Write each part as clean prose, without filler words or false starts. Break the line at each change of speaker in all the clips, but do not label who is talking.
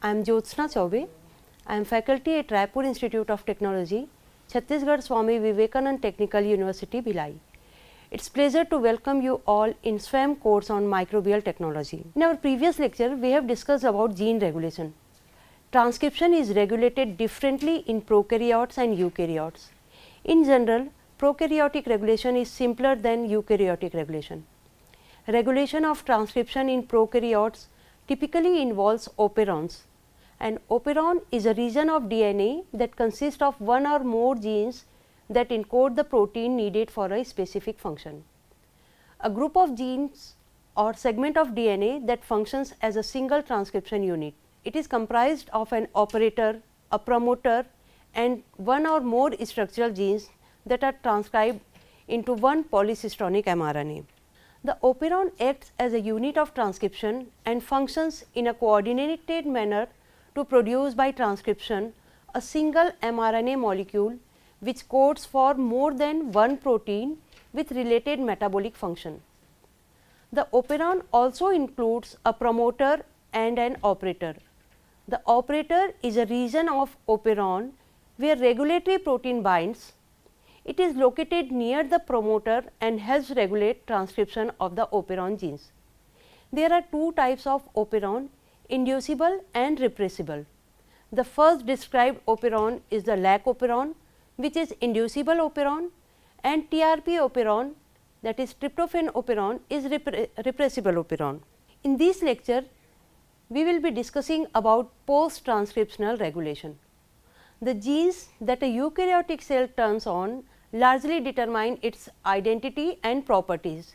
I am Jyotsna Chaube. I am faculty at Raipur Institute of Technology, Chhattisgarh Swami Vivekanand Technical University, Bhilai. It's pleasure to welcome you all in SWAM course on microbial technology. In our previous lecture, we have discussed about gene regulation. Transcription is regulated differently in prokaryotes and eukaryotes. In general, prokaryotic regulation is simpler than eukaryotic regulation. Regulation of transcription in prokaryotes typically involves operons, and operon is a region of DNA that consists of one or more genes that encode the protein needed for a specific function. A group of genes or segment of DNA that functions as a single transcription unit. It is comprised of an operator, a promoter, and one or more structural genes that are transcribed into one polycystonic mRNA. The operon acts as a unit of transcription and functions in a coordinated manner to produce by transcription a single mRNA molecule which codes for more than one protein with related metabolic function. The operon also includes a promoter and an operator. The operator is a region of operon where regulatory protein binds. It is located near the promoter and helps regulate transcription of the operon genes. There are two types of operon, inducible and repressible. The first described operon is the lac operon, which is inducible operon, and TRP operon, that is tryptophan operon, is repressible operon. In this lecture, we will be discussing about post-transcriptional regulation. The genes that a eukaryotic cell turns on largely determine its identity and properties.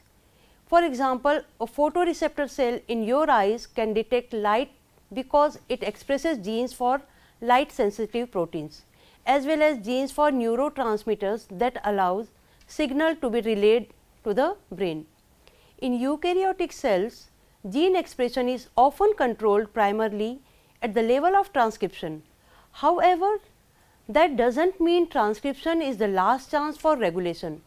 For example, a photoreceptor cell in your eyes can detect light because it expresses genes for light sensitive proteins, as well as genes for neurotransmitters that allows signal to be relayed to the brain. In eukaryotic cells, gene expression is often controlled primarily at the level of transcription. However, that does not mean transcription is the last chance for regulation.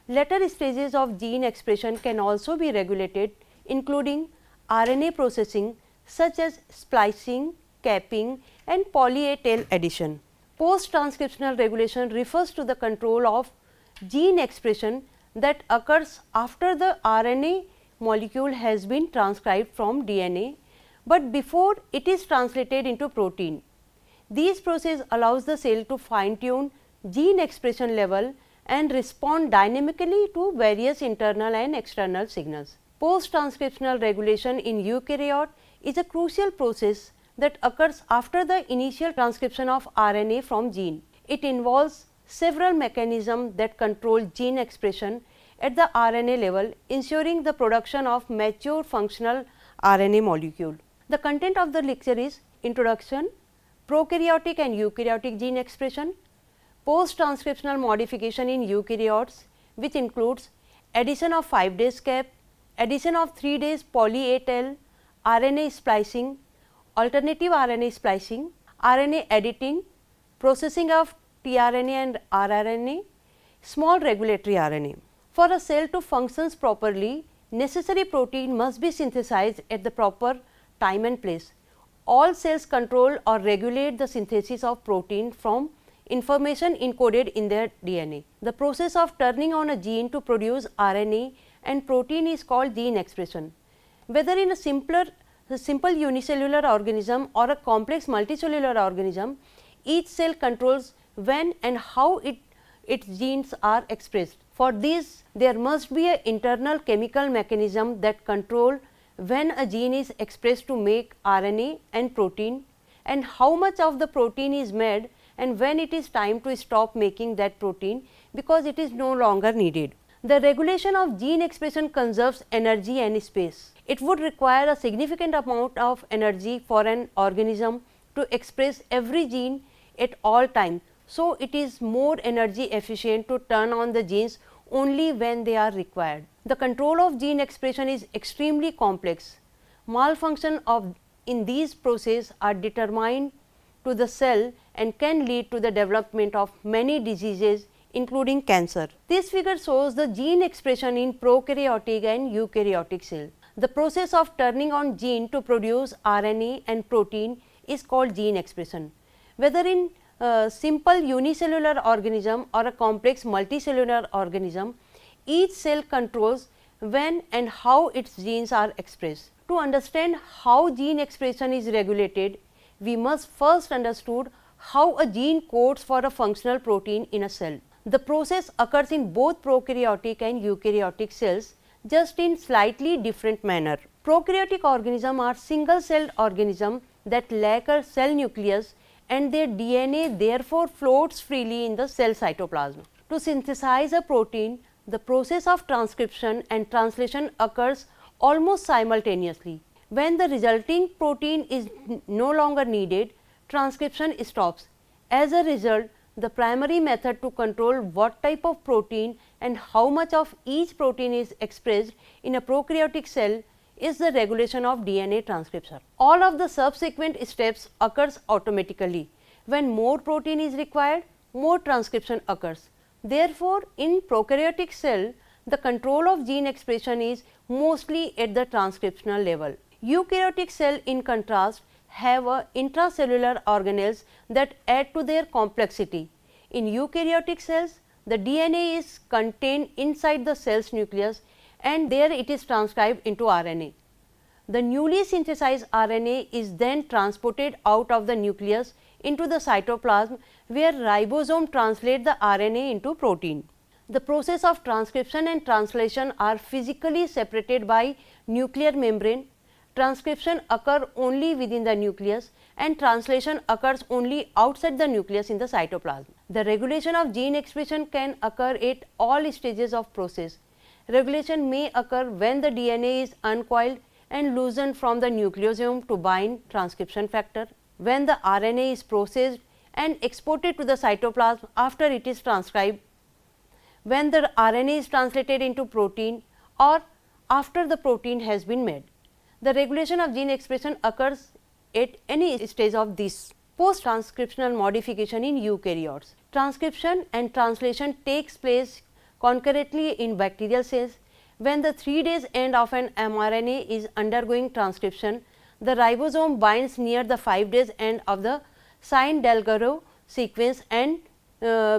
Later stages of gene expression can also be regulated, including RNA processing such as splicing, capping, and poly A tail addition. Post-transcriptional regulation refers to the control of gene expression that occurs after the RNA molecule has been transcribed from DNA, but before it is translated into protein. This process allows the cell to fine tune gene expression level and respond dynamically to various internal and external signals. Post-transcriptional regulation in eukaryote is a crucial process that occurs after the initial transcription of RNA from gene. It involves several mechanisms that control gene expression at the RNA level, ensuring the production of mature functional RNA molecule. The content of the lecture is introduction, prokaryotic and eukaryotic gene expression, post-transcriptional modification in eukaryotes, which includes addition of 5 days cap, addition of 3 days poly A tail, RNA splicing, alternative RNA splicing, RNA editing, processing of tRNA and rRNA, small regulatory RNA. For a cell to function properly, necessary protein must be synthesized at the proper time and place. All cells control or regulate the synthesis of protein from information encoded in their DNA. The process of turning on a gene to produce RNA and protein is called gene expression. Whether in a simple unicellular organism or a complex multicellular organism, each cell controls when and how its genes are expressed. For this, there must be an internal chemical mechanism that control when a gene is expressed to make RNA and protein, and how much of the protein is made, and when it is time to stop making that protein because it is no longer needed. The regulation of gene expression conserves energy and space. It would require a significant amount of energy for an organism to express every gene at all times. So, it is more energy efficient to turn on the genes only when they are required. The control of gene expression is extremely complex. Malfunction in these processes are determined to the cell and can lead to the development of many diseases including cancer. This figure shows the gene expression in prokaryotic and eukaryotic cell. The process of turning on gene to produce RNA and protein is called gene expression. Whether in simple unicellular organism or a complex multicellular organism, each cell controls when and how its genes are expressed. To understand how gene expression is regulated, we must first understood how a gene codes for a functional protein in a cell. The process occurs in both prokaryotic and eukaryotic cells, just in slightly different manner. Prokaryotic organisms are single-celled organisms that lack a cell nucleus, and their DNA therefore floats freely in the cell cytoplasm. To synthesize a protein, the process of transcription and translation occurs almost simultaneously. When the resulting protein is no longer needed, transcription stops. As a result, the primary method to control what type of protein and how much of each protein is expressed in a prokaryotic cell is the regulation of DNA transcription. All of the subsequent steps occurs automatically. When more protein is required, more transcription occurs. Therefore, in prokaryotic cell, the control of gene expression is mostly at the transcriptional level. Eukaryotic cell, in contrast, have intracellular organelles that add to their complexity. In eukaryotic cells, the DNA is contained inside the cell's nucleus, and there it is transcribed into RNA. The newly synthesized RNA is then transported out of the nucleus into the cytoplasm, where ribosome translate the RNA into protein. The process of transcription and translation are physically separated by nuclear membrane. Transcription occurs only within the nucleus and translation occurs only outside the nucleus in the cytoplasm. The regulation of gene expression can occur at all stages of process. Regulation may occur when the DNA is uncoiled and loosened from the nucleosome to bind transcription factor, when the RNA is processed and exported to the cytoplasm after it is transcribed, when the RNA is translated into protein, or after the protein has been made. The regulation of gene expression occurs at any stage of this. Post-transcriptional modification in eukaryotes. Transcription and translation takes place concurrently in bacterial cells. When the 3 days end of an mRNA is undergoing transcription, the ribosome binds near the 5 days end of the Sain-Dalgero sequence and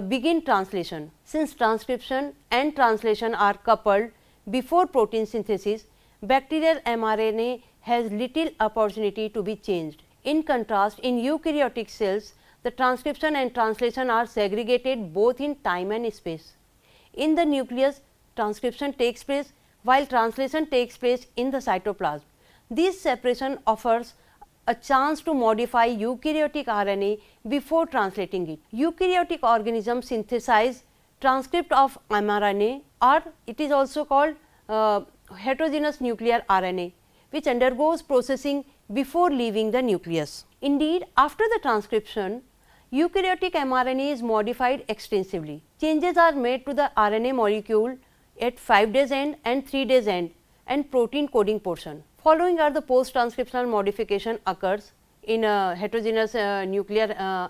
begin translation. Since transcription and translation are coupled before protein synthesis, bacterial mRNA has little opportunity to be changed. In contrast, in eukaryotic cells, the transcription and translation are segregated both in time and space. In the nucleus, transcription takes place while translation takes place in the cytoplasm. This separation offers a chance to modify eukaryotic RNA before translating it. Eukaryotic organisms synthesize transcript of mRNA, or it is also called heterogeneous nuclear RNA, which undergoes processing before leaving the nucleus. Indeed, after the transcription, eukaryotic mRNA is modified extensively. Changes are made to the RNA molecule at 5 days end and 3 days end and protein coding portion. Following are the post-transcriptional modification occurs in a heterogeneous nuclear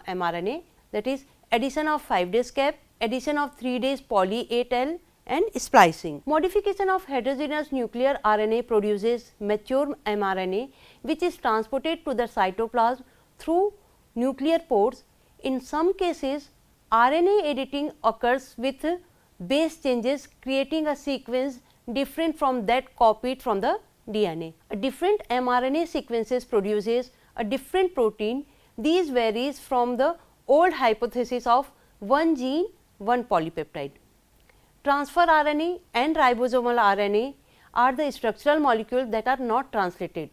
mRNA, that is addition of 5 days cap, addition of 3 days poly A tail and splicing. Modification of heterogeneous nuclear RNA produces mature mRNA, which is transported to the cytoplasm through nuclear pores. In some cases, RNA editing occurs with base changes, creating a sequence different from that copied from the DNA. A different mRNA sequences produces a different protein. These varies from the old hypothesis of one gene, one polypeptide. Transfer RNA and ribosomal RNA are the structural molecules that are not translated.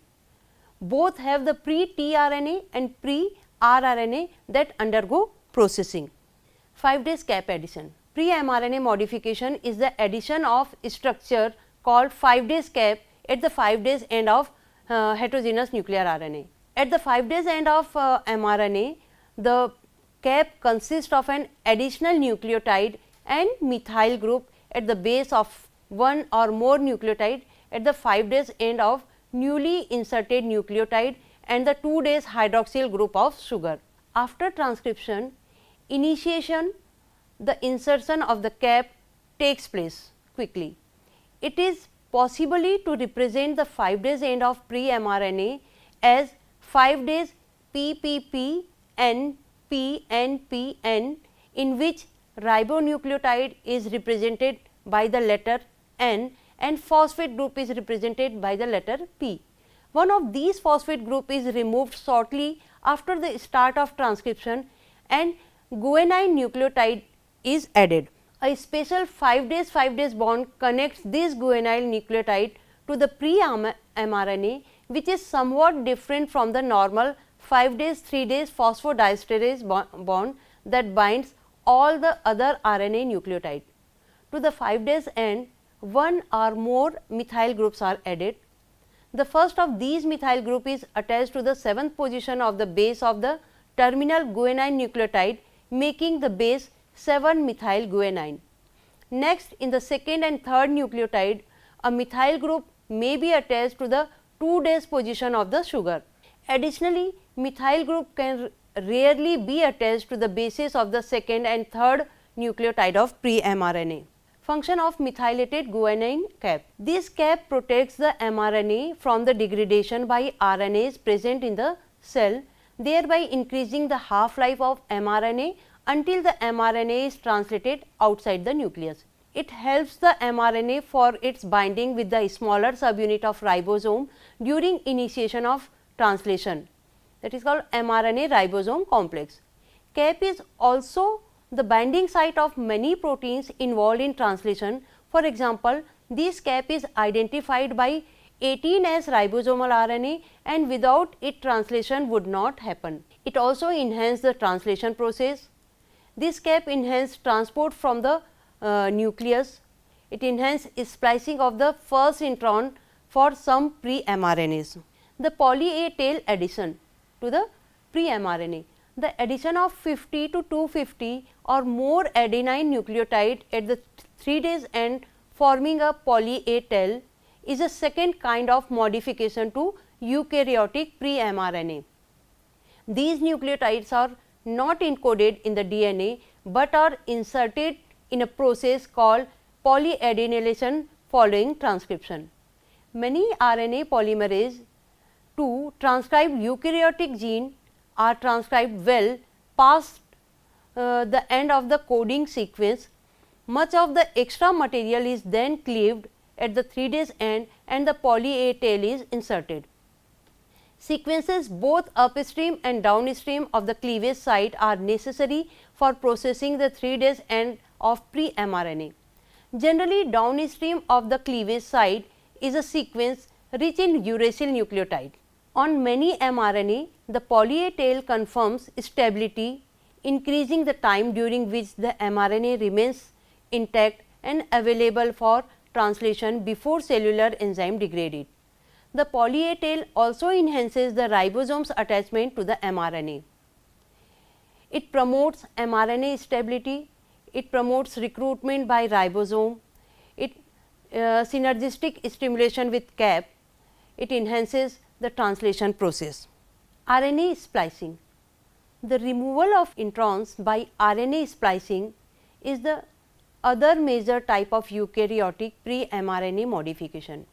Both have the pre-tRNA and pre-rRNA that undergo processing. 5 days cap addition. Pre-mRNA modification is the addition of structure called 5 days cap at the 5 days end of heterogeneous nuclear RNA. At the 5 days end of mRNA, the cap consists of an additional nucleotide and methyl group at the base of one or more nucleotide at the 5 days end of newly inserted nucleotide and the 2 days hydroxyl group of sugar. After transcription, initiation, the insertion of the cap takes place quickly. It is possibly to represent the 5 days end of pre-mRNA as 5 days PPP, NP, NPN, in which ribonucleotide is represented by the letter N and phosphate group is represented by the letter P. One of these phosphate group is removed shortly after the start of transcription and guanine nucleotide is added. A special 5 days bond connects this guanyl nucleotide to the pre-mRNA, which is somewhat different from the normal 5 days 3 days phosphodiesterase bond that binds all the other RNA nucleotide. To the 5 days end, one or more methyl groups are added. The first of these methyl group is attached to the 7th position of the base of the terminal guanine nucleotide, making the base 7-methyl guanine. Next, in the 2nd and 3rd nucleotide, a methyl group may be attached to the 2 days position of the sugar. Additionally, methyl group can rarely be attached to the bases of the 2nd and 3rd nucleotide of pre-mRNA. Function of methylated guanine cap. This cap protects the mRNA from the degradation by RNAs present in the cell, thereby increasing the half-life of mRNA until the mRNA is translated outside the nucleus. It helps the mRNA for its binding with the smaller subunit of ribosome during initiation of translation, that is called mRNA ribosome complex. Cap is also the binding site of many proteins involved in translation. For example, this cap is identified by 18 as ribosomal RNA, and without it translation would not happen. It also enhances the translation process. This cap enhances transport from the nucleus. It enhances splicing of the first intron for some pre-mRNAs. The poly A tail addition to the pre-mRNA. The addition of 50 to 250 or more adenine nucleotide at the 3 days end, forming a poly A tail, is a second kind of modification to eukaryotic pre-mRNA. These nucleotides are not encoded in the DNA, but are inserted in a process called polyadenylation following transcription. Many RNA polymerase to transcribe eukaryotic gene are transcribed well past the end of the coding sequence. Much of the extra material is then cleaved at the 3 days end and the poly A tail is inserted. Sequences both upstream and downstream of the cleavage site are necessary for processing the 3 days end of pre-mRNA. Generally, downstream of the cleavage site is a sequence rich in uracil nucleotide. On many mRNA, the poly A tail confirms stability, increasing the time during which the mRNA remains intact and available for translation before cellular enzyme degrade it. The poly A tail also enhances the ribosome's attachment to the mRNA. It promotes mRNA stability, it promotes recruitment by ribosome, it synergistic stimulation with cap, it enhances the translation process. RNA splicing. The removal of introns by RNA splicing is the other major type of eukaryotic pre-mRNA modification.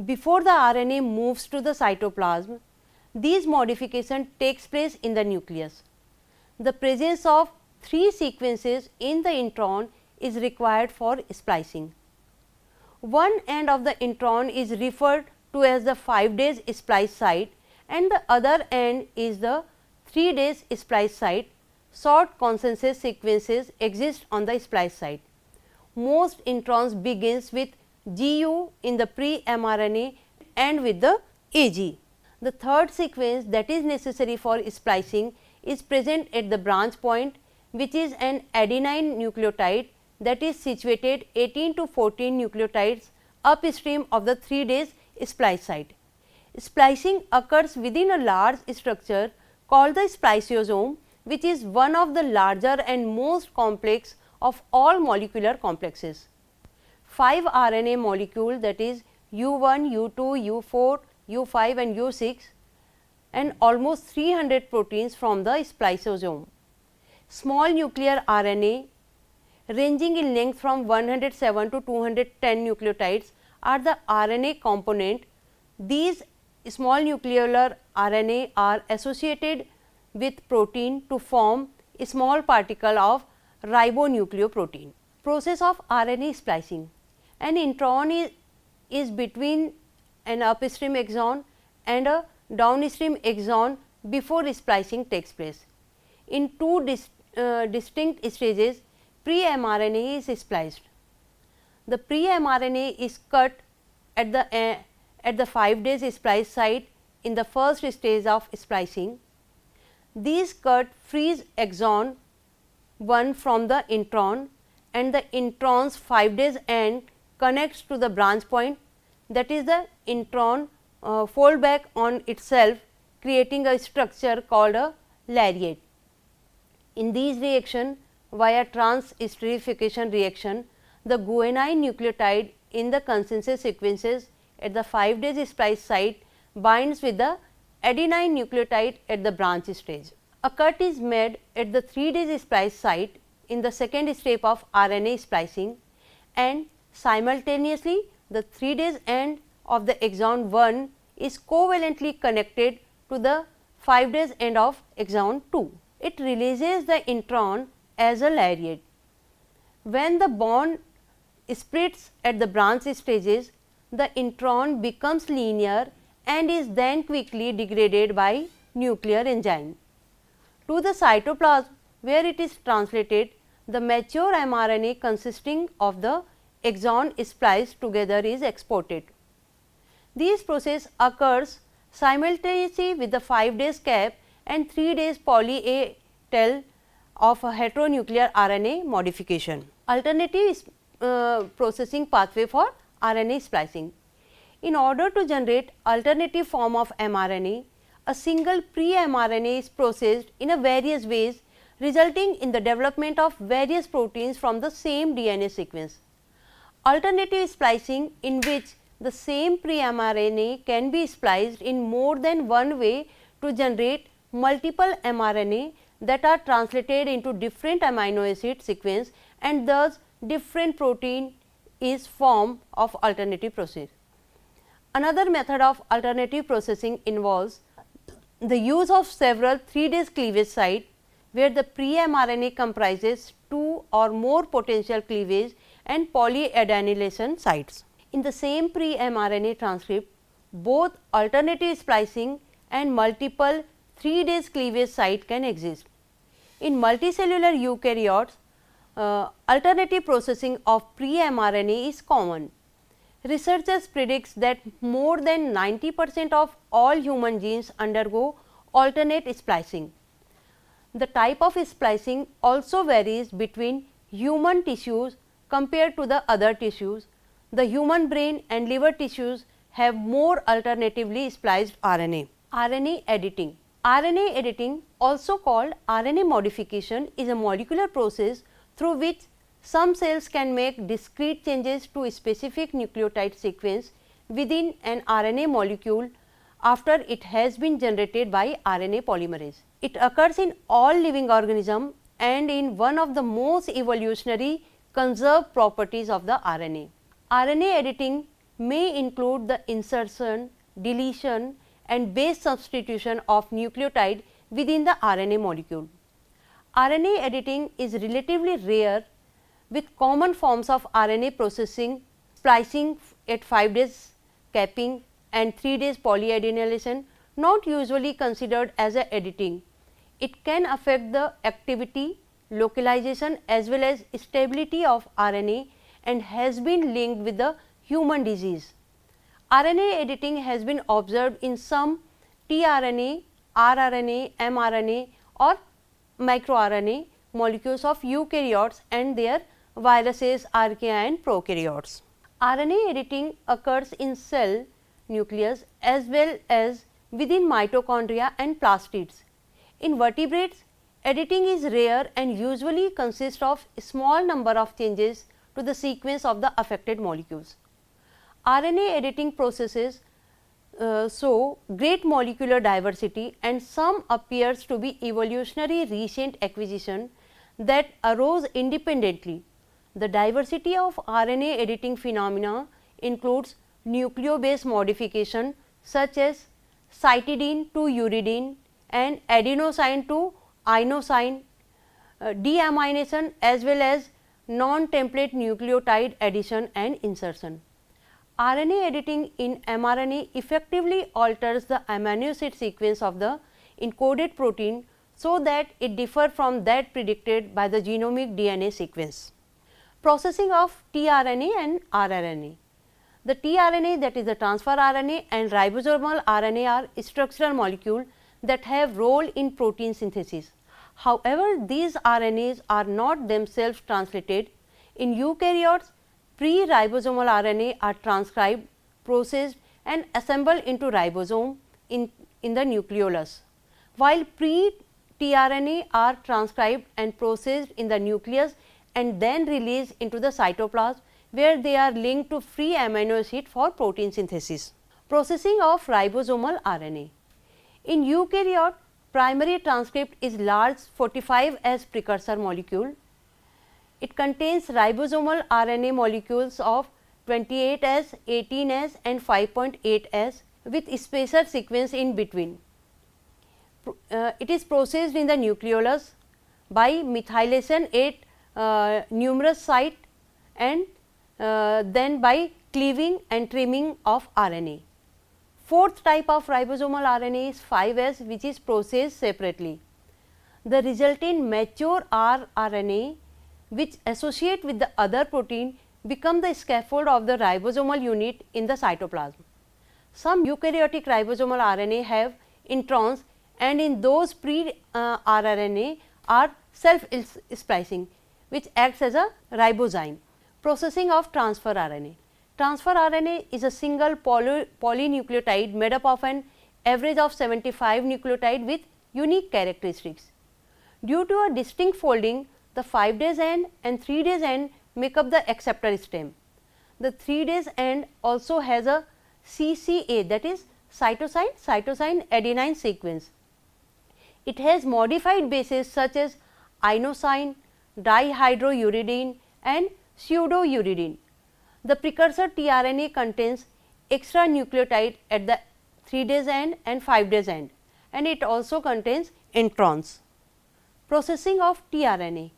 Before the RNA moves to the cytoplasm, these modification takes place in the nucleus. The presence of 3 sequences in the intron is required for splicing. One end of the intron is referred to as the 5 days splice site and the other end is the 3 days splice site. Short consensus sequences exist on the splice site. Most introns begins with GU in the pre-mRNA and with the AG. The third sequence that is necessary for splicing is present at the branch point, which is an adenine nucleotide that is situated 18 to 14 nucleotides upstream of the 3 days splice site. Splicing occurs within a large structure called the spliciosome, which is one of the larger and most complex of all molecular complexes. 5 RNA molecule, that is U1, U2, U4, U5 and U6, and almost 300 proteins from the spliciosome. Small nuclear RNA ranging in length from 107 to 210 nucleotides are the RNA component. These small nucleolar RNA are associated with protein to form a small particle of ribonucleoprotein. Process of RNA splicing. An intron is between an upstream exon and a downstream exon before splicing takes place. In two distinct stages, pre-mRNA is spliced. The pre-mRNA is cut at the 5 days splice site in the first stage of splicing. These cut frees exon 1 from the intron, and the intron's 5 days end connects to the branch point, that is the intron fold back on itself, creating a structure called a lariat. In these reaction, via trans-esterification reaction, the guanine nucleotide in the consensus sequences at the 5 days splice site binds with the adenine nucleotide at the branch stage. A cut is made at the 3 days splice site in the second step of RNA splicing, and simultaneously the 3 days end of the exon 1 is covalently connected to the 5 days end of exon 2. It releases the intron as a lariat. When the bond splits at the branch stages, the intron becomes linear and is then quickly degraded by nuclear enzyme. To the cytoplasm, where it is translated, the mature mRNA consisting of the exon spliced together is exported. This process occurs simultaneously with the 5 days cap and 3 days poly A tail of a heteronuclear RNA modification. Alternative processing pathway for RNA splicing. In order to generate alternative form of mRNA, a single pre-mRNA is processed in a various ways, resulting in the development of various proteins from the same DNA sequence. Alternative splicing, in which the same pre-mRNA can be spliced in more than one way to generate multiple mRNA that are translated into different amino acid sequence, and thus different protein is form of alternative process. Another method of alternative processing involves the use of several 3 days cleavage site, where the pre-mRNA comprises 2 or more potential cleavage and polyadenylation sites. In the same pre-mRNA transcript, both alternative splicing and multiple 3 days cleavage site can exist. In multicellular eukaryotes, alternative processing of pre-mRNA is common. Researchers predict that more than 90% of all human genes undergo alternate splicing. The type of splicing also varies between human tissues compared to the other tissues. The human brain and liver tissues have more alternatively spliced RNA. RNA editing. RNA editing, also called RNA modification, is a molecular process through which some cells can make discrete changes to a specific nucleotide sequence within an RNA molecule after it has been generated by RNA polymerase. It occurs in all living organisms and in one of the most evolutionary conserved properties of the RNA. RNA editing may include the insertion, deletion and base substitution of nucleotide within the RNA molecule. RNA editing is relatively rare, with common forms of RNA processing, splicing at 5 days capping and 3 days polyadenylation not usually considered as a editing. It can affect the activity, localization as well as stability of RNA and has been linked with the human disease. RNA editing has been observed in some tRNA, rRNA, mRNA or microRNA molecules of eukaryotes and their viruses, archaea and prokaryotes. RNA editing occurs in cell nucleus as well as within mitochondria and plastids. In vertebrates, editing is rare and usually consists of a small number of changes to the sequence of the affected molecules. RNA editing processes show great molecular diversity, and some appears to be evolutionary recent acquisition that arose independently. The diversity of RNA editing phenomena includes nucleobase modification such as cytidine to uridine and adenosine to inosine, deamination as well as non-template nucleotide addition and insertion. RNA editing in mRNA effectively alters the amino acid sequence of the encoded protein so that it differs from that predicted by the genomic DNA sequence. Processing of tRNA and rRNA. The tRNA, that is the transfer RNA, and ribosomal RNA are structural molecules that have role in protein synthesis. However, these RNAs are not themselves translated. In eukaryotes, pre-ribosomal RNA are transcribed, processed and assembled into ribosome in the nucleolus, while pre-tRNA are transcribed and processed in the nucleus and then released into the cytoplasm, where they are linked to free amino acid for protein synthesis. Processing of ribosomal RNA. In eukaryote, primary transcript is large 45S precursor molecule. It contains ribosomal RNA molecules of 28S, 18S and 5.8S with spacer sequence in between. It is processed in the nucleolus by methylation at numerous sites and then by cleaving and trimming of RNA. Fourth type of ribosomal RNA is 5S, which is processed separately. The resultant mature rRNA, which associate with the other protein, become the scaffold of the ribosomal unit in the cytoplasm. Some eukaryotic ribosomal RNA have introns, and in those pre-rRNA are self-splicing, which acts as a ribozyme. Processing of transfer RNA. Transfer RNA is a single polynucleotide made up of an average of 75 nucleotides with unique characteristics. Due to a distinct folding, the 5' end and 3' end make up the acceptor stem. The 3' end also has a CCA, that is cytosine adenine sequence. It has modified bases such as inosine, dihydrouridine and pseudouridine. The precursor tRNA contains extra nucleotide at the 3' end and 5' end, and it also contains introns. Processing of tRNA.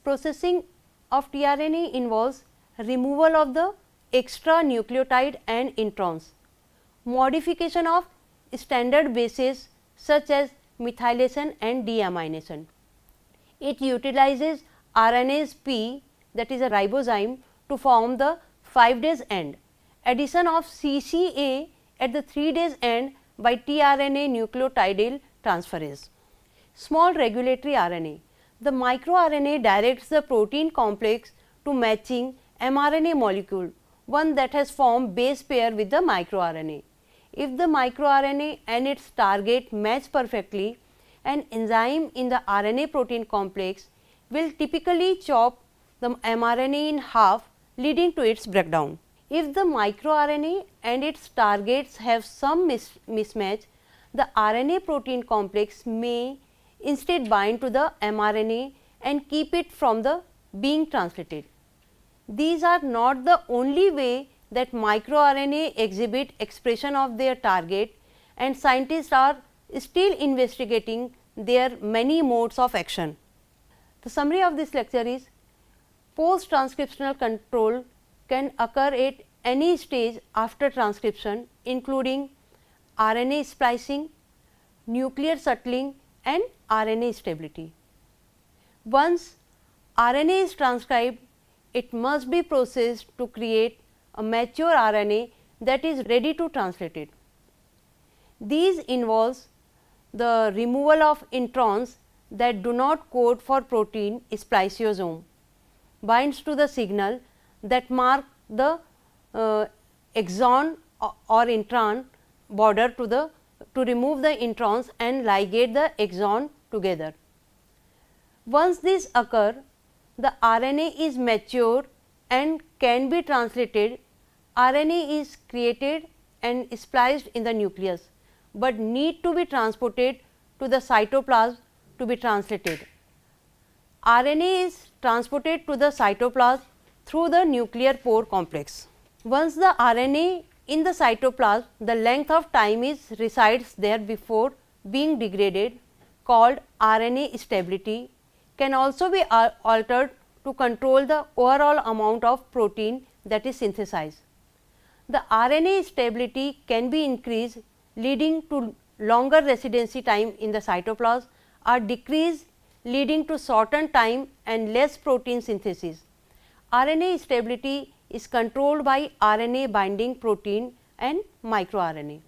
Processing of tRNA involves removal of the extra nucleotide and introns, modification of standard bases such as methylation and deamination. It utilizes RNase P, that is a ribozyme, to form the 5' end. Addition of CCA at the 3' end by tRNA nucleotidyl transferase. Small regulatory RNA. The microRNA directs the protein complex to matching mRNA molecule, one that has formed base pair with the microRNA. If the microRNA and its target match perfectly, an enzyme in the RNA protein complex will typically chop the mRNA in half, leading to its breakdown. If the microRNA and its targets have some mismatch, the RNA protein complex may instead bind to the mRNA and keep it from the being translated. These are not the only way that microRNA exhibit expression of their target, and scientists are still investigating their many modes of action. The summary of this lecture is: post-transcriptional control can occur at any stage after transcription, including RNA splicing, nuclear shuttling and RNA stability. Once RNA is transcribed, it must be processed to create a mature RNA that is ready to translate it. These involves the removal of introns that do not code for protein spliceosome, binds to the signal that mark the exon or intron border to remove the introns and ligate the exon together. Once this occur, the RNA is mature and can be translated. RNA is created and spliced in the nucleus, but need to be transported to the cytoplasm to be translated. RNA is transported to the cytoplasm through the nuclear pore complex. Once the RNA in the cytoplasm, the length of time resides there before being degraded, called RNA stability, can also be altered to control the overall amount of protein that is synthesized. The RNA stability can be increased, leading to longer residency time in the cytoplasm, or decreased, leading to shortened time and less protein synthesis. RNA stability is controlled by RNA binding protein and microRNA.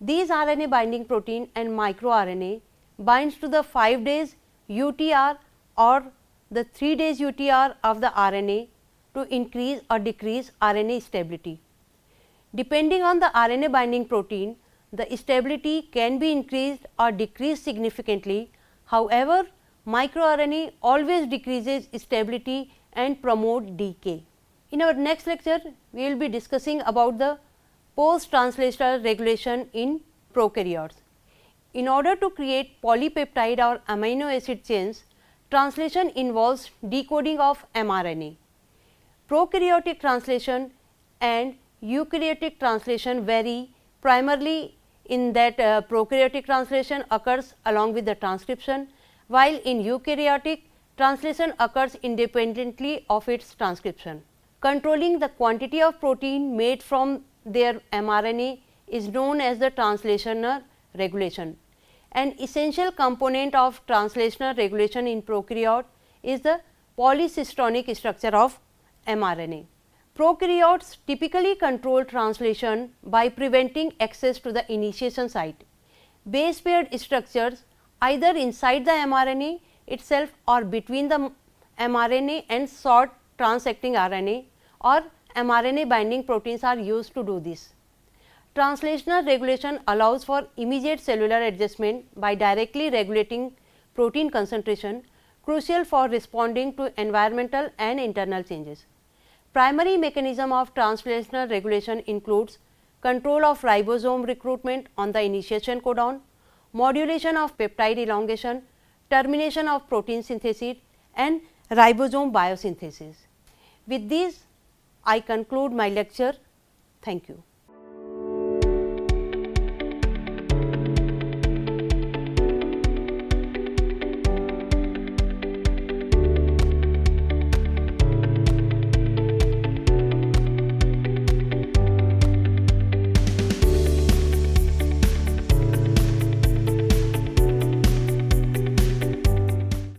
These RNA binding protein and microRNA binds to the 5 days UTR or the 3 days UTR of the RNA to increase or decrease RNA stability. Depending on the RNA binding protein, the stability can be increased or decreased significantly. However, microRNA always decreases stability and promote decay. In our next lecture, we will be discussing about the post-translational regulation in prokaryotes. In order to create polypeptide or amino acid chains, translation involves decoding of mRNA. Prokaryotic translation and eukaryotic translation vary primarily in that prokaryotic translation occurs along with the transcription, while in eukaryotic translation occurs independently of its transcription. Controlling the quantity of protein made from their mRNA is known as the translational regulation. An essential component of translational regulation in prokaryote is the polycystonic structure of mRNA. Prokaryotes typically control translation by preventing access to the initiation site. Base paired structures either inside the mRNA itself or between the mRNA and short transacting RNA or mRNA binding proteins are used to do this. Translational regulation allows for immediate cellular adjustment by directly regulating protein concentration, crucial for responding to environmental and internal changes. Primary mechanism of translational regulation includes control of ribosome recruitment on the initiation codon, modulation of peptide elongation, termination of protein synthesis and ribosome biosynthesis. With these, I conclude my lecture. Thank you.